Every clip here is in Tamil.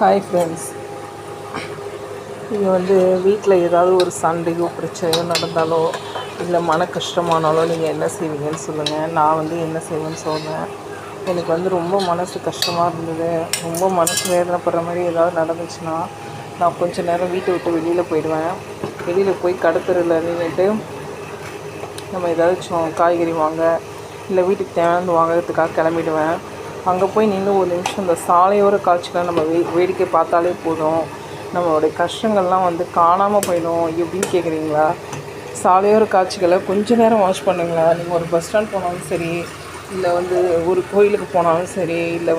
Hi friends. நீங்கள் வீட்டில் ஏதாவது ஒரு சண்டையோ பிரச்சனையோ நடந்தாலோ இல்லை மன கஷ்டமானாலோ நீங்கள் என்ன செய்வீங்கன்னு சொல்லுங்கள். நான் என்ன செய்வேன்னு சொன்னேன். எனக்கு ரொம்ப மனசு கஷ்டமாக இருந்தது, ரொம்ப மனசு வேதனைப்படுற மாதிரி ஏதாவது நடந்துச்சுன்னா நான் கொஞ்சம் நேரம் வீட்டை விட்டு வெளியில் போயிடுவேன். வெளியில் போய் கடத்தரில் நின்றுட்டு நம்ம ஏதாச்சும் காய்கறி வாங்க இல்லை வீட்டுக்கு தேவையானது வாங்கிறதுக்காக கிளம்பிடுவேன். அங்கே போய் நின்று ஒரு நிமிஷம் இந்த சாலையோர காட்சிகளை நம்ம வேடிக்கை பார்த்தாலே போதும், நம்மளுடைய கஷ்டங்கள்லாம் காணாமல் போயிடும். எப்படின்னு கேட்குறீங்களா? சாலையோர காட்சிகளை கொஞ்சம் நேரம் வாட்ச் பண்ணுங்களா. நீங்கள் ஒரு பஸ் ஸ்டாண்ட் போனாலும் சரி, இல்லை ஒரு கோயிலுக்கு போனாலும் சரி, இல்லை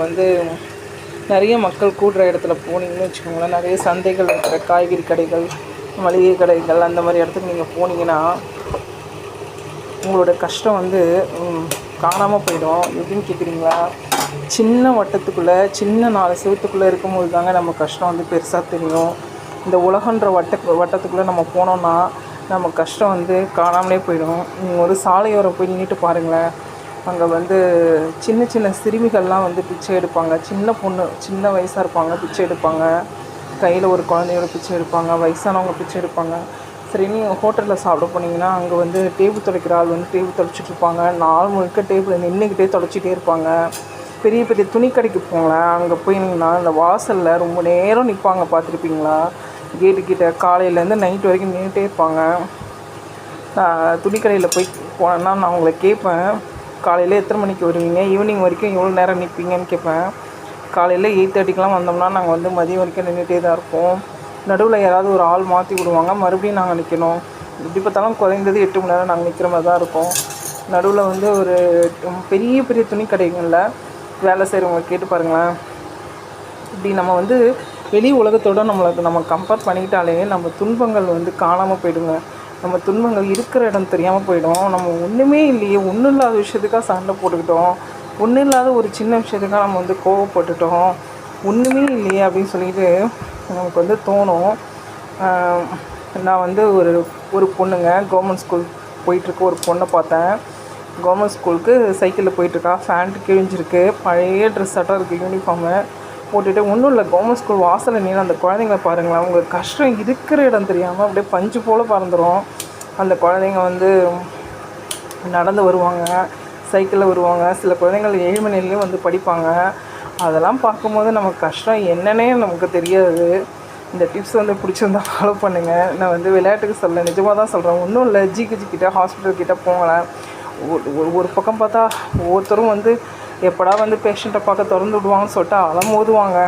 நிறைய மக்கள் கூடுற இடத்துல போனீங்கன்னு வச்சுக்கோங்களேன், நிறைய சந்தைகள் இருக்கிற காய்கறி கடைகள், மளிகை கடைகள், அந்த மாதிரி இடத்துக்கு நீங்கள் போனீங்கன்னா உங்களோட கஷ்டம் காணாமல் போயிடும். எப்படின்னு கேட்குறீங்களா? சின்ன வட்டத்துக்குள்ளே, சின்ன 4 செவத்துக்குள்ளே இருக்கும்போது தாங்க நம்ம கஷ்டம் பெருசாக தெரியும். இந்த உலகன்ற வட்டத்துக்குள்ளே நம்ம போனோன்னா நம்ம கஷ்டம் காணாமலே போயிடும். நீங்கள் ஒரு சாலையோரம் போய் நின்றுட்டு பாருங்களேன். அங்கே சின்ன சின்ன சிறுமிகள்லாம் பிச்சை எடுப்பாங்க. சின்ன பொண்ணு, சின்ன வயசாக இருப்பாங்க, பிச்சை எடுப்பாங்க. கையில் ஒரு குழந்தையோட பிச்சை எடுப்பாங்க. வயசானவங்க பிச்சை எடுப்பாங்க. சரி, நீங்கள் ஹோட்டலில் சாப்பிட போனீங்கன்னா அங்கே டேபிள் துடைக்கிற ஆள் டேபிள் துடைச்சிட்ருப்பாங்க. நாள் முழுக்க டேபிள் நின்றுக்கிட்டே துடைச்சிட்டே இருப்பாங்க. பெரிய பெரிய துணி கடைக்கு போங்களேன், அங்கே போயிங்கன்னா அந்த வாசலில் ரொம்ப நேரம் நிற்பாங்க. பார்த்துருப்பீங்களா? கேட்டுக்கிட்ட காலையிலேருந்து நைட் வரைக்கும் நின்றுட்டே இருப்பாங்க. துணிக்கடையில் போய் போனேன்னா நான் அவங்கள கேட்பேன், காலையில் எத்தனை மணிக்கு வருவீங்க, ஈவினிங் வரைக்கும் எவ்வளோ நேரம் நிற்பீங்கன்னு கேட்பேன். காலையில் 8:30க்கெலாம் வந்தோம்னா நாங்கள் மதியம் வரைக்கும் நின்றுட்டே தான் இருப்போம். நடுவில் யாராவது ஒரு ஆள் மாற்றி விடுவாங்க, மறுபடியும் நாங்கள் நிற்கணும். எப்படி பார்த்தாலும் குறைந்தது 8 மணி நேரம் நாங்கள் நிற்கிற மாதிரி தான் இருக்கும். நடுவில் ஒரு பெரிய பெரிய துணி கடைகளில் வேலை செய்கிறவங்க கேட்டு பாருங்களேன். இப்படி நம்ம வெளி உலகத்தோடு நம்ம கம்பேர் பண்ணிக்கிட்டாலே நம்ம துன்பங்கள் காணாமல் போயிடுங்க. நம்ம துன்பங்கள் இருக்கிற இடம் தெரியாமல் போயிடும். நம்ம ஒன்றுமே இல்லையே, ஒன்றும் இல்லாத விஷயத்துக்காக சண்டை போட்டுக்கிட்டோம், ஒன்றும் இல்லாத ஒரு சின்ன விஷயத்துக்காக நம்ம கோவப்பட்டுட்டோம், ஒன்றுமே இல்லையே அப்படின்னு சொல்லிட்டு நமக்கு தோணும். நான் ஒரு பொண்ணுங்க கவர்மெண்ட் ஸ்கூல் போயிட்டுருக்க ஒரு பொண்ணை பார்த்தேன். கவர்மெண்ட் ஸ்கூலுக்கு சைக்கிளில் போயிட்டுருக்கா. ஃபேண்ட்டு கிழிஞ்சிருக்கு, பழைய ட்ரெஸ் சட்டம் இருக்குது, யூனிஃபார்மு போட்டுட்டு. ஒன்றும் இல்லை, கவர்மெண்ட் ஸ்கூல் வாசலில் நின்று அந்த குழந்தைங்கள பாருங்களேன். அவங்க கஷ்டம் இருக்கிற இடம் தெரியாமல் அப்படியே பஞ்சு போல் பறந்துடும். அந்த குழந்தைங்க நடந்து வருவாங்க, சைக்கிளில் வருவாங்க. சில குழந்தைங்கள் 7 மணிலேயும் படிப்பாங்க. அதெல்லாம் பார்க்கும்போது நமக்கு கஷ்டம் என்னன்னே நமக்கு தெரியாது. இந்த டிப்ஸ் பிடிச்சிருந்தா ஃபாலோ பண்ணுங்கள். நான் விளையாட்டுக்கு சொல்ல, நிஜமாக தான் சொல்கிறேன். ஒன்றும் இல்லை, ஜிஹெச் ஹாஸ்பிட்டல் கிட்டே போங்களேன். ஒரு பக்கம் பார்த்தா ஒவ்வொருத்தரும் எப்படா பேஷண்ட்டை பார்க்க திறந்து விடுவாங்கன்னு சொல்லிட்டு அலமோதுவாங்க.